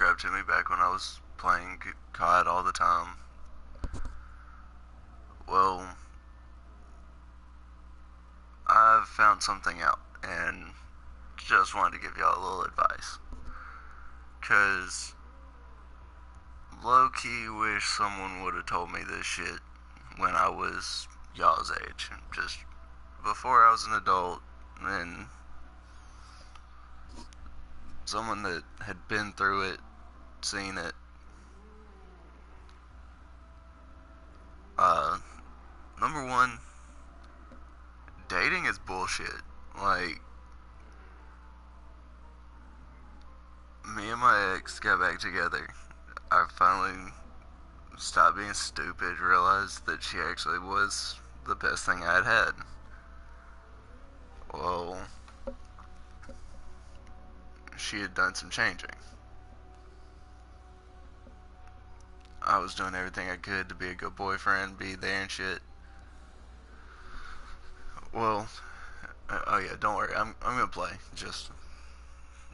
subscribed to me back when I was playing COD all the time. Well, I've found something out and just wanted to give y'all a little advice. Cause low key wish someone would have told me this shit when I was y'all's age. Just before I was an adult and someone that had been through it, seen it. Uh, Number one, dating is bullshit. Like, me and my ex got back together. I finally stopped being stupid, realized that she actually was the best thing I'd had. Well, she had done some changing. I was doing everything I could to be a good boyfriend, be there and shit. Well, oh yeah, don't worry, I'm gonna play. Just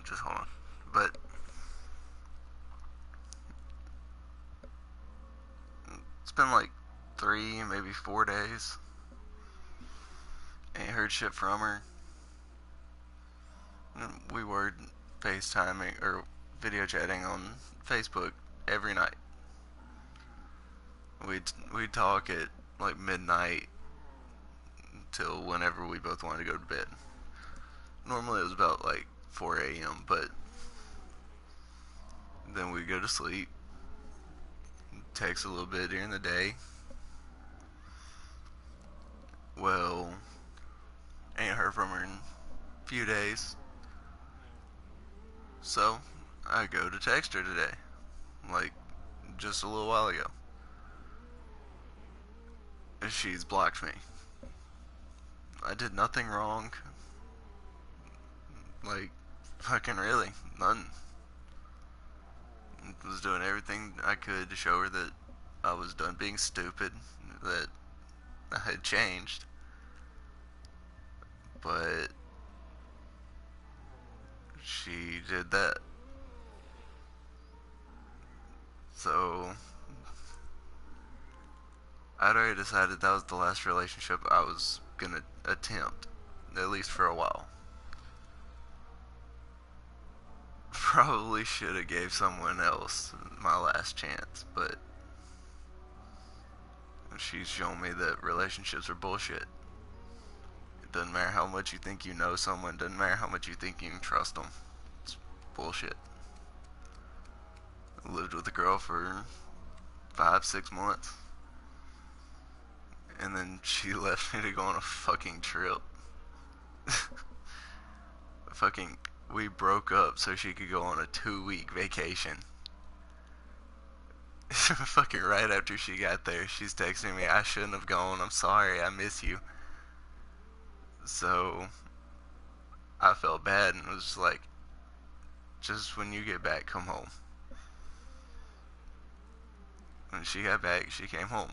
hold on. But it's been like 3, maybe 4 days. Ain't heard shit from her. We were FaceTiming or video chatting on Facebook every night. We'd talk at like midnight till whenever we both wanted to go to bed. Normally it was about like 4 a.m., but then we'd go to sleep, text a little bit during the day. Well, ain't heard from her in a few days. So, I go to text her today, like just a little while ago. She's blocked me. I did nothing wrong. Like, fucking really, none. Was doing everything I could to show her that I was done being stupid, that I had changed. But she did that. So I'd already decided that was the last relationship I was gonna attempt, at least for a while. Probably should have gave someone else my last chance, but she's shown me that relationships are bullshit. It doesn't matter how much you think you know someone, doesn't matter how much you think you can trust them. It's bullshit. I lived with a girl for 5, 6 months, and then she left me to go on a fucking trip. Fucking, we broke up so she could go on a 2 week vacation. Fucking right after she got there, she's texting me, I shouldn't have gone, I'm sorry, I miss you. So, I felt bad and was like, just when you get back, come home. When she got back, she came home.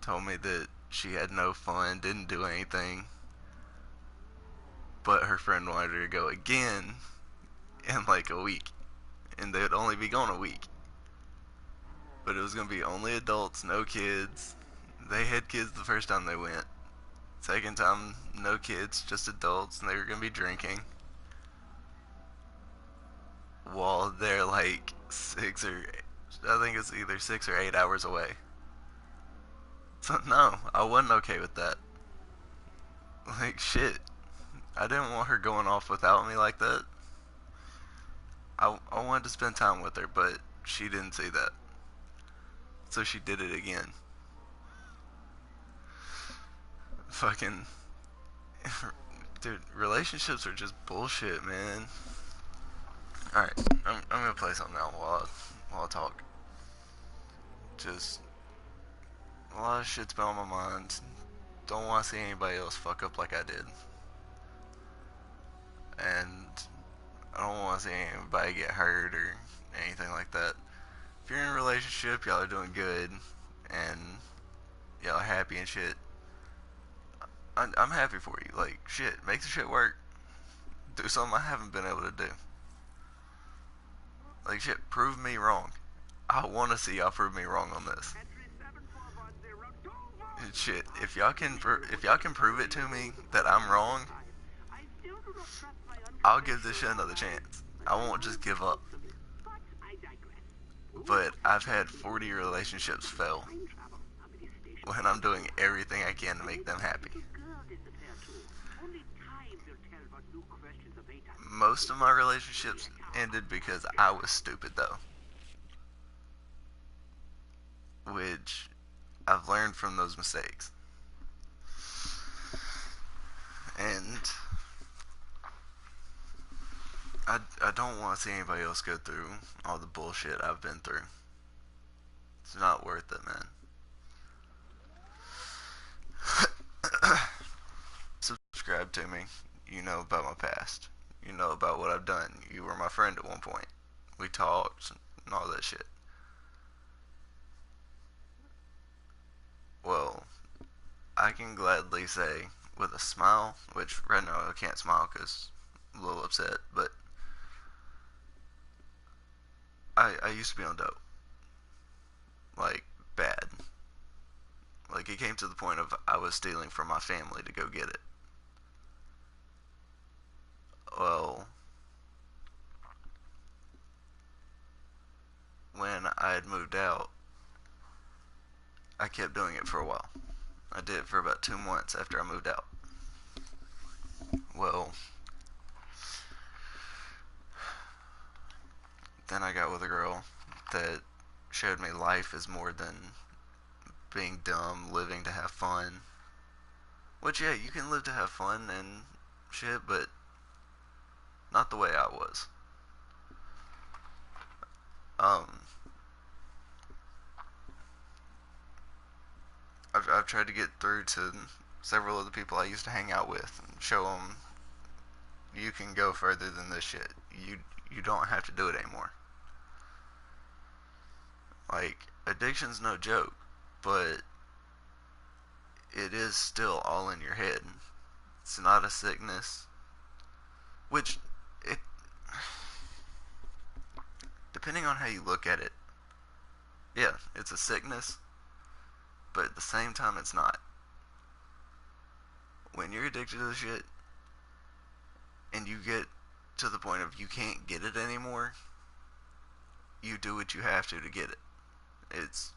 Told me that she had no fun, didn't do anything, but her friend wanted her to go again in like a week. And they'd only be gone a week. But it was gonna be only adults, no kids. They had kids the first time they went. Second time, no kids, just adults, and they were gonna be drinking. While they're like I think it's either 6 or 8 hours away. So no, I wasn't okay with that. Like shit, I didn't want her going off without me like that. I wanted to spend time with her, but she didn't see that. So she did it again. Fucking dude, relationships are just bullshit, man. All right, I'm gonna play something now while I talk. Just a lot of shit's been on my mind. Don't want to see anybody else fuck up like I did, and I don't want to see anybody get hurt or anything like that. If you're in a relationship, y'all are doing good, and y'all are happy and shit. I'm happy for you. Like shit, make the shit work. Do something I haven't been able to do. Like shit, prove me wrong. I want to see y'all prove me wrong on this. And shit, if y'all can prove it to me that I'm wrong, I'll give this shit another chance. I won't just give up. But I've had 40 relationships fail when I'm doing everything I can to make them happy. Most of my relationships ended because I was stupid though. Which I've learned from those mistakes. And I don't want to see anybody else go through all the bullshit I've been through. It's not worth it, man. Subscribe to me. You know about my past. You know about what I've done. You were my friend at one point. We talked and all that shit. Well, I can gladly say with a smile, which right now I can't smile because I'm a little upset, but I used to be on dope. Like, bad. Like, it came to the point of I was stealing from my family to go get it. Well, when I had moved out, I kept doing it for a while. I did it for about 2 months after I moved out. Well, then I got with a girl that showed me life is more than being dumb, living to have fun. Which, yeah, you can live to have fun and shit, but not the way I was. Um, I've tried to get through to several of the people I used to hang out with and show them you can go further than this shit. You don't have to do it anymore. Like, addiction's no joke, but it is still all in your head. It's not a sickness. Which, it, depending on how you look at it, yeah, it's a sickness, but at the same time, it's not. When you're addicted to the shit, and you get to the point of you can't get it anymore, you do what you have to get it. It's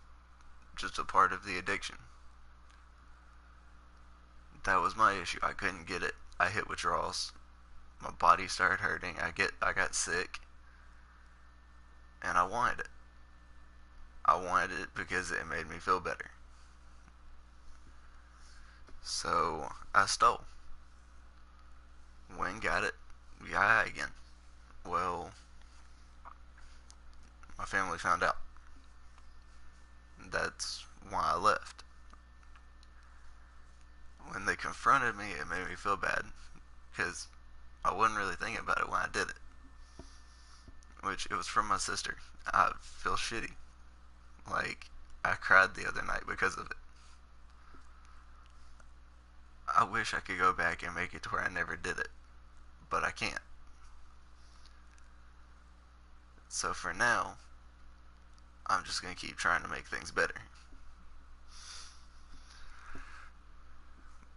just a part of the addiction. That was my issue. I couldn't get it. I hit withdrawals. My body started hurting. I got sick, and I wanted it. I wanted it because it made me feel better. So I stole. Went and got it. Got high again. Well, my family found out. That's why I left. When they confronted me, it made me feel bad because I wasn't really thinking about it when I did it. Which, it was from my sister. I feel shitty. Like, I cried the other night because of it. I wish I could go back and make it to where I never did it, but I can't. So for now, I'm just gonna keep trying to make things better.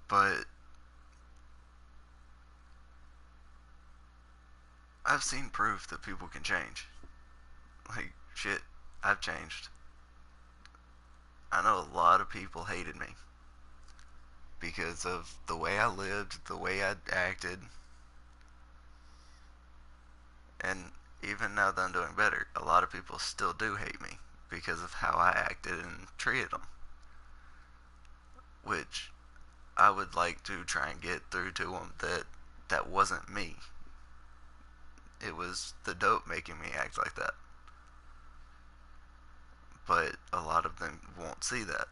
But I've seen proof that people can change. Like, shit, I've changed. I know a lot of people hated me because of the way I lived, the way I acted, and even now that I'm doing better, a lot of people still do hate me because of how I acted and treated them. Which I would like to try and get through to them that wasn't me. It was the dope making me act like that. But a lot of them won't see that.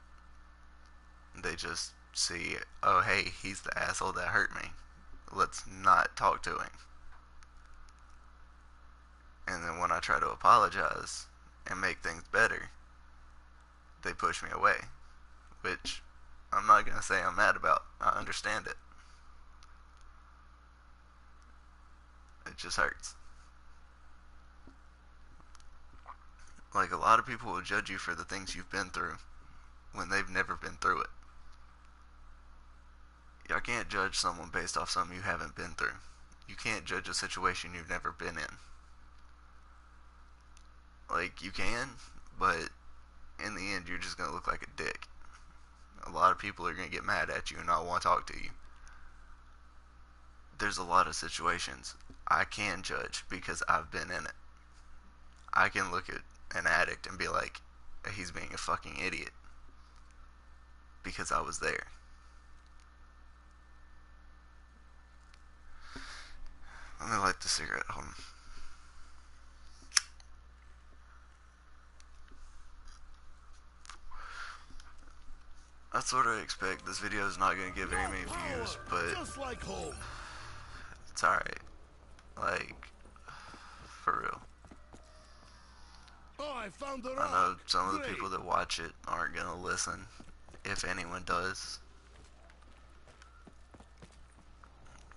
They just see, oh hey, he's the asshole that hurt me. Let's not talk to him. And then when I try to apologize and make things better, they push me away. Which I'm not going to say I'm mad about. I understand it. It just hurts. Like, a lot of people will judge you for the things you've been through when they've never been through it. I can't judge someone based off something you haven't been through. You can't judge a situation you've never been in. Like, you can, but in the end, you're just gonna look like a dick. A lot of people are gonna get mad at you and not want to talk to you. There's a lot of situations I can judge because I've been in it. I can look at an addict and be like, he's being a fucking idiot because I was there. Let me light the cigarette. Hold on. I sort of expect this video is not going to get very many views, but it's alright. Like, for real. I know some of the people that watch it aren't going to listen, if anyone does.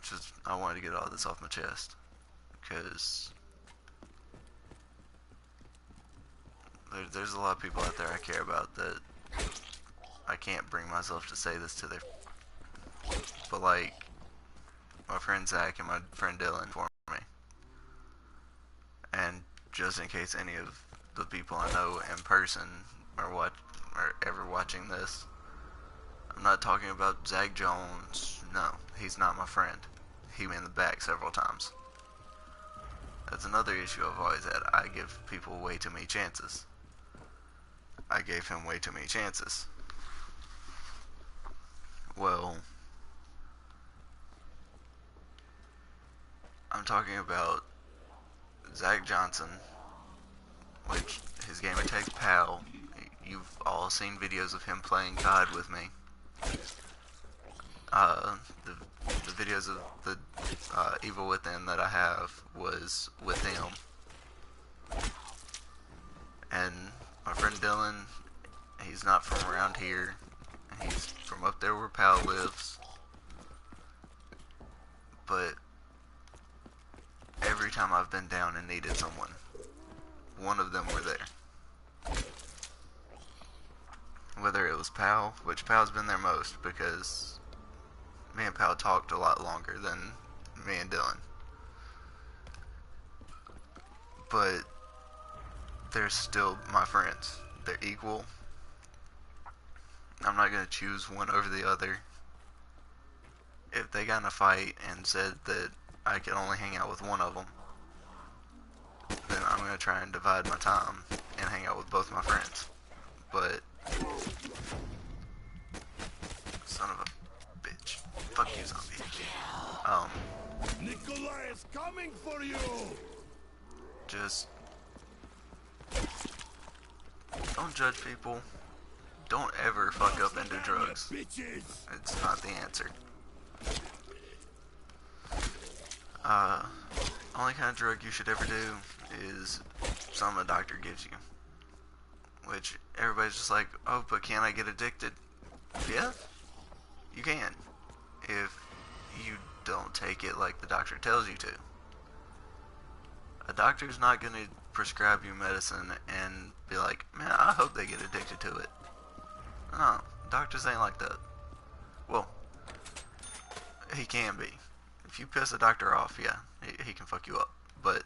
Just, I wanted to get all this off my chest, because there's a lot of people out there I care about that I can't bring myself to say this to their, but like my friend Zach and my friend Dylan for me, and just in case any of the people I know in person are ever watching this, I'm not talking about Zach Jones. No, he's not my friend. He hit me in the back several times. That's another issue I've always had. I give people way too many chances. I gave him way too many chances. Well, I'm talking about Zach Johnson, which his gamer tag's Pal. You've all seen videos of him playing COD with me. The videos of the Evil Within that I have was with him. And my friend Dylan, he's not from around here. He's from up there where Pal lives. But every time I've been down and needed someone, one of them were there. Whether it was Pal, which Pal's been there most because me and Pal talked a lot longer than me and Dylan. But they're still my friends. They're equal. I'm not going to choose one over the other. If they got in a fight and said that I could only hang out with one of them, then I'm going to try and divide my time and hang out with both my friends. But son of a bitch. Fuck you, zombie. Nikolai is coming for you. Just don't judge people. Don't ever fuck up and do drugs. It's not the answer. Only kind of drug you should ever do is something a doctor gives you. Which everybody's just like, oh, but can I get addicted? Yeah, you can. If you don't take it like the doctor tells you to. A doctor's not going to prescribe you medicine and be like, man, I hope they get addicted to it. No, doctors ain't like that. Well, he can be. If you piss a doctor off, yeah, he can fuck you up. But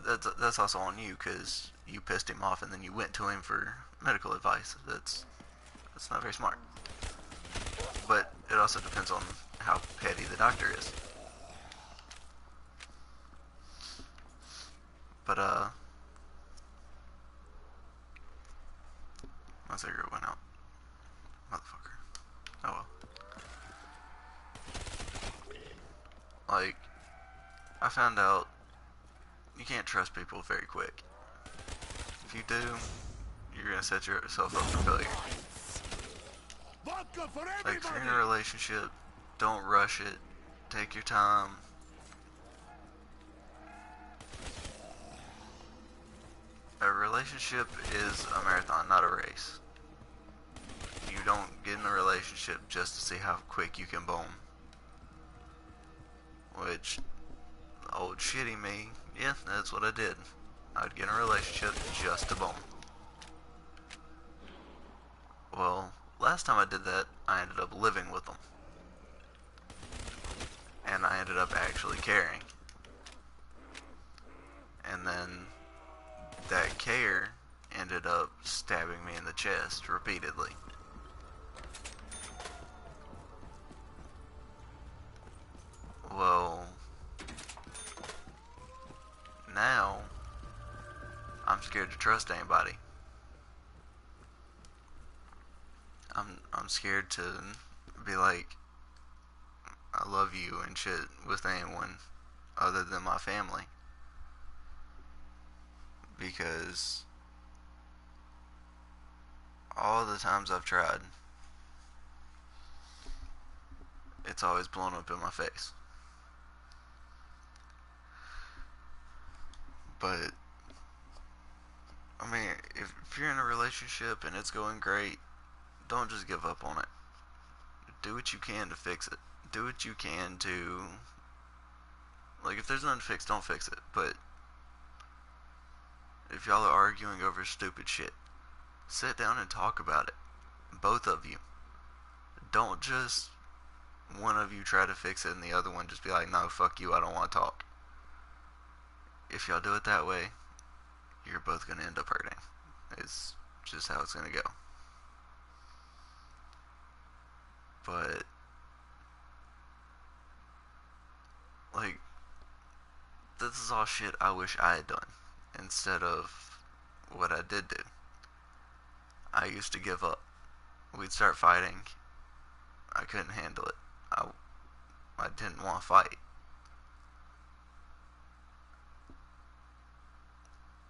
that's also on you because you pissed him off and then you went to him for medical advice. That's not very smart. But it also depends on how petty the doctor is. But my cigarette went out. Motherfucker. Oh well. Like, I found out you can't trust people very quick. If you do, you're gonna set yourself up for failure. Like, if you're in a relationship, don't rush it. Take your time. A relationship is a marathon, not a race. You don't get in a relationship just to see how quick you can boom. Which, old shitty me, yeah, that's what I did. I would get in a relationship just to bone. Well, last time I did that, I ended up living with them. And I ended up actually caring. And then that care ended up stabbing me in the chest repeatedly. Well, now I'm scared to trust anybody. I'm scared to be like, I love you and shit with anyone other than my family. Because all the times I've tried, it's always blown up in my face. But, I mean, if you're in a relationship and it's going great, don't just give up on it. Do what you can to fix it. Do what you can to, like, if there's nothing to fix, don't fix it. But if y'all are arguing over stupid shit, sit down and talk about it. Both of you. Don't just one of you try to fix it and the other one just be like, no, fuck you, I don't want to talk. If y'all do it that way, you're both going to end up hurting. It's just how it's going to go. But, like, this is all shit I wish I had done instead of what I did do. I used to give up. We'd start fighting. I couldn't handle it. I didn't want to fight.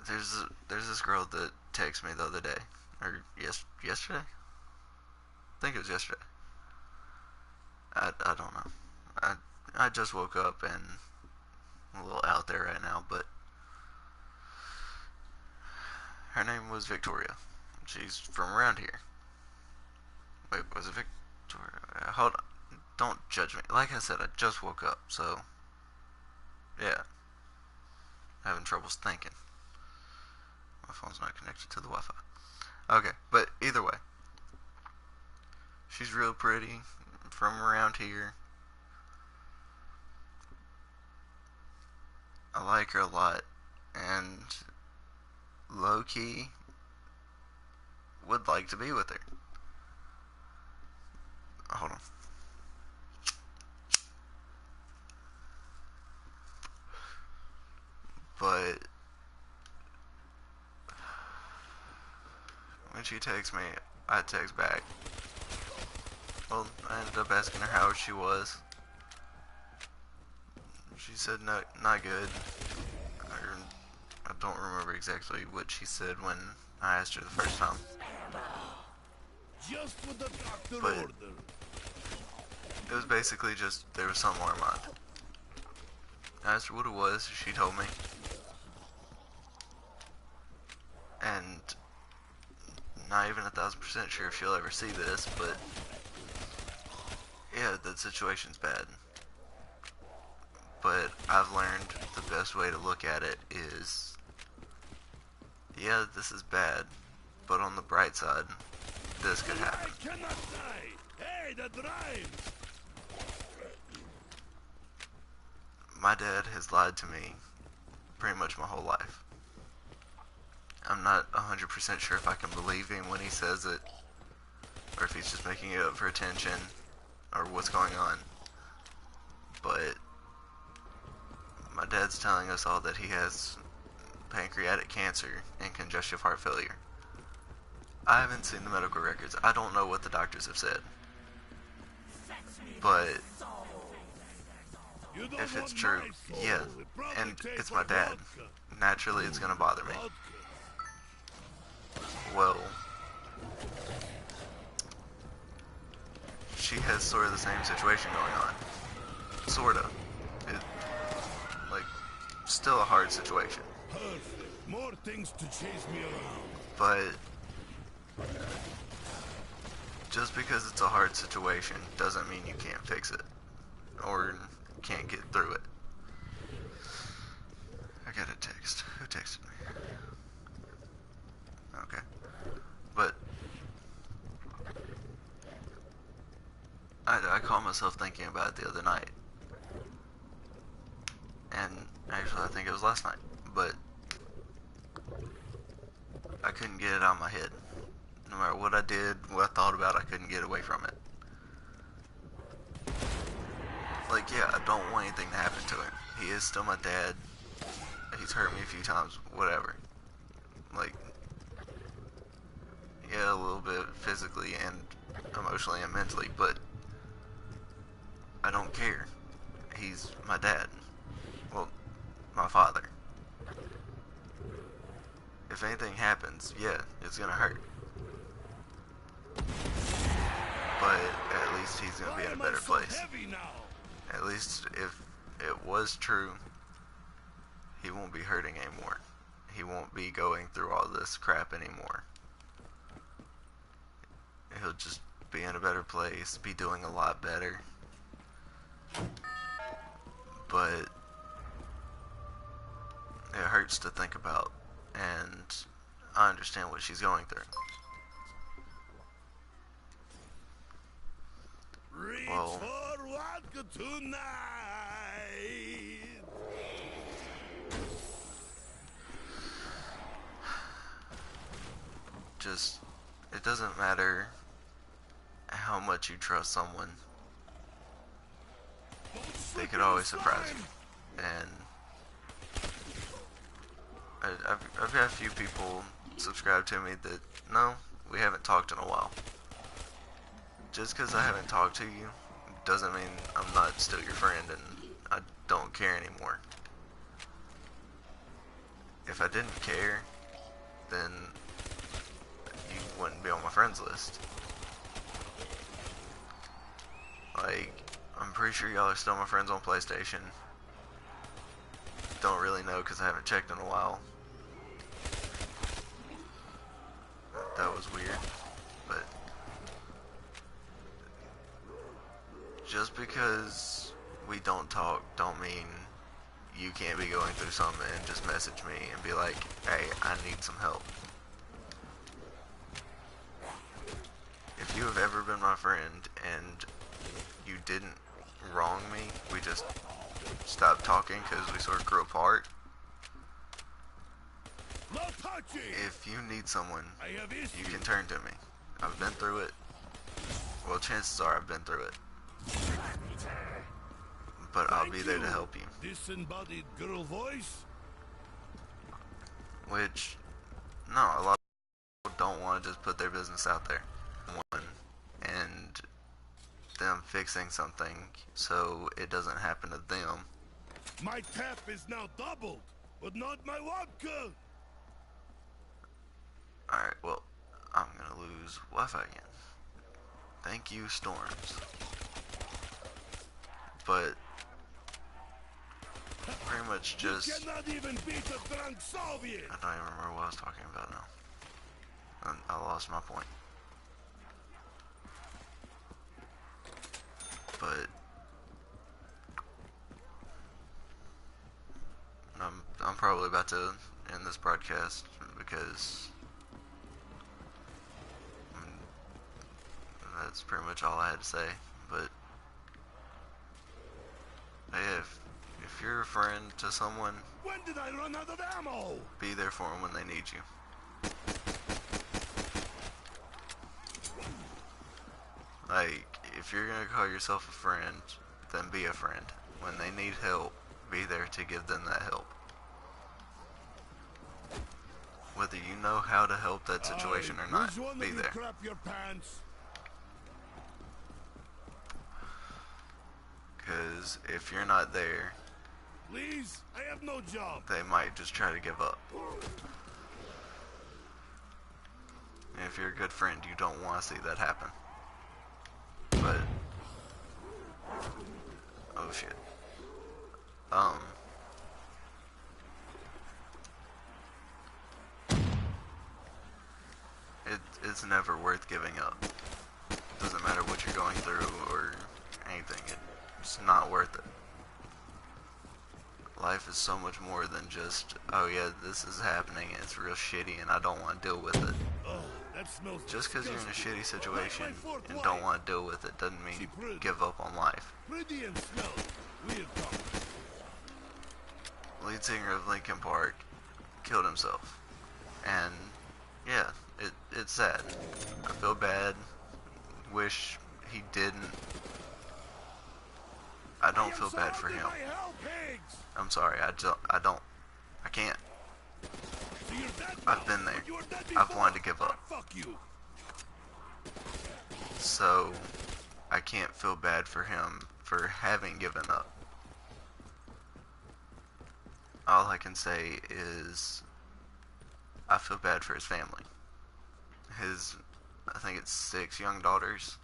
There's this girl that texted me the other day, or yesterday. I think it was yesterday. I don't know. I just woke up and I'm a little out there right now, but her name was Victoria. She's from around here. Wait, was it Victoria? Hold on. Don't judge me. Like I said, I just woke up, so yeah. Having troubles thinking. My phone's not connected to the Wi-Fi. Okay, but either way. She's real pretty, from around here. I like her a lot, and low-key would like to be with her. Hold on. But when she texts me, I text back. Well, I ended up asking her how she was. She said no, not good. I don't remember exactly what she said when I asked her the first time. Just what the doctor But ordered. it was basically just there was something on her mind. I asked her what it was. She told me. And not even 1,000% sure if she'll ever see this, but yeah, that situation's bad. But I've learned the best way to look at it is, yeah, this is bad, but on the bright side, this could happen. I cannot die. Hey, that rhymes. My dad has lied to me pretty much my whole life. I'm not 100% sure if I can believe him when he says it, or if he's just making it up for attention, or what's going on. But my dad's telling us all that he has pancreatic cancer and congestive heart failure. I haven't seen the medical records. I don't know what the doctors have said. But if it's true, yeah, and it's my dad, naturally it's gonna bother me. Well, she has sort of the same situation going on. Sorta. Like, still a hard situation. Perfect. More things to chase me around. But just because it's a hard situation doesn't mean you can't fix it. Or can't get through it. I got a text. Who texted me? myself thinking about it the other night. And actually, I think it was last night. But I couldn't get it out of my head. No matter what I did, what I thought about, I couldn't get away from it. Like, yeah, I don't want anything to happen to him. He is still my dad. He's hurt me a few times, whatever. Like, yeah, a little bit physically and emotionally and mentally, but I don't care. He's my dad. Well, my father. If anything happens, yeah, it's gonna hurt. But at least he's gonna be in a better place. At least if it was true, he won't be hurting anymore. He won't be going through all this crap anymore. He'll just be in a better place, be doing a lot better. But it hurts to think about, and I understand what she's going through. Well, for vodka tonight. just, it doesn't matter how much you trust someone. They could always surprise you. And I've had a few people subscribe to me that, no, we haven't talked in a while. Just because I haven't talked to you doesn't mean I'm not still your friend and I don't care anymore. If I didn't care, then you wouldn't be on my friends list. Like, I'm pretty sure y'all are still my friends on PlayStation. Don't really know because I haven't checked in a while. That was weird, but just because we don't talk don't mean you can't be going through something and just message me and be like, hey, I need some help. If you have ever been my friend and you didn't wrong me, we just stopped talking because we sort of grew apart. If you need someone, you can turn to me. I've been through it. Well, chances are I've been through it. But I'll be there to help you. Disembodied girl voice? Which, no, a lot of people don't want to just put their business out there. And them fixing something so it doesn't happen to them. My tap is now doubled, but not my vodka. Alright, well, I'm gonna lose Wi-Fi again. Thank you, Storms. But pretty much just, You cannot even beat a drunk Soviet. I don't even remember what I was talking about now. I lost my point. But I'm probably about to end this broadcast because that's pretty much all I had to say. But hey, if you're a friend to someone, When did I run out of ammo? be there for them when they need you. Like, if you're gonna call yourself a friend, then be a friend. When they need help, be there to give them that help. Whether you know how to help that situation or not, Which one be of you there. crap your pants? Because if you're not there, Please, I have no job. they might just try to give up. And if you're a good friend, you don't want to see that happen. But oh shit. It's never worth giving up. Doesn't matter what you're going through or anything. It's not worth it. Life is so much more than just, oh yeah, this is happening and it's real shitty and I don't want to deal with it. Oh, That smells Just because you're in a disgusting. shitty situation Like my fourth and wife. don't want to deal with it doesn't She mean pretty. give up on life. Pretty and smelly. Weird talk. Lead singer of Linkin Park killed himself. And yeah, it's sad. I feel bad. Wish he didn't. I don't feel bad for him. I'm sorry, I can't. So you're dead now, I've been there. but you were dead I've before. wanted to give up. Fuck you. So, I can't feel bad for him for having given up. All I can say is, I feel bad for his family. I think it's 6 young daughters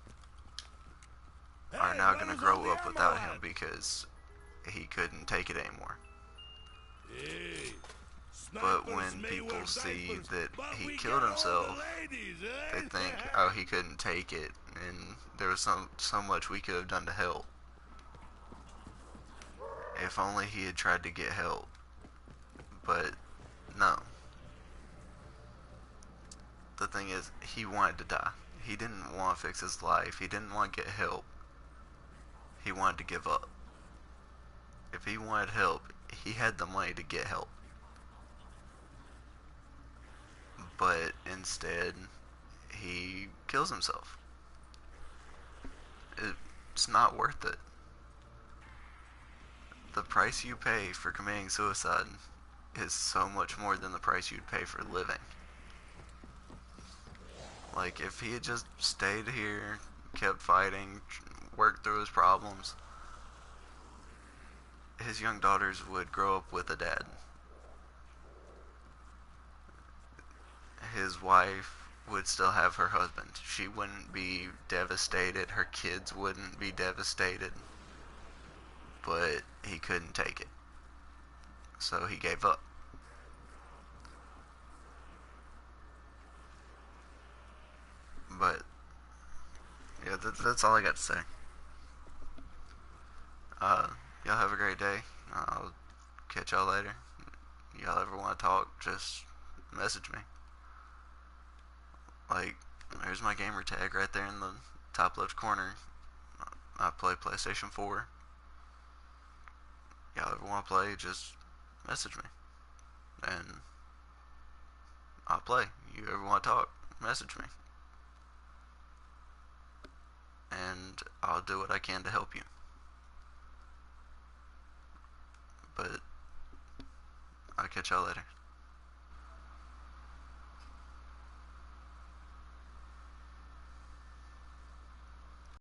are Hey, now where going to is grow all the up without him ammo at? because he couldn't take it anymore. Hey, But snipers when may people wear see diapers, that but he we killed get all himself, the ladies, they eh? think, oh, he couldn't take it, and there was so much we could have done to help. If only he had tried to get help. But, no. The thing is, he wanted to die. He didn't want to fix his life. He didn't want to get help. He wanted to give up. If he wanted help, he had the money to get help. But instead, he kills himself. It's not worth it. The price you pay for committing suicide is so much more than the price you'd pay for living. Like, if he had just stayed here, kept fighting, worked through his problems, his young daughters would grow up with a dad. His wife would still have her husband. She wouldn't be devastated. Her kids wouldn't be devastated. But he couldn't take it. So he gave up. But, yeah, that's all I got to say. Y'all have a great day. I'll catch y'all later. Y'all ever want to talk, just message me. Like, there's my gamer tag right there in the top left corner. I play PlayStation 4. Y'all ever want to play, just message me. And I'll play. You ever want to talk, message me. And I'll do what I can to help you. But I'll catch y'all later.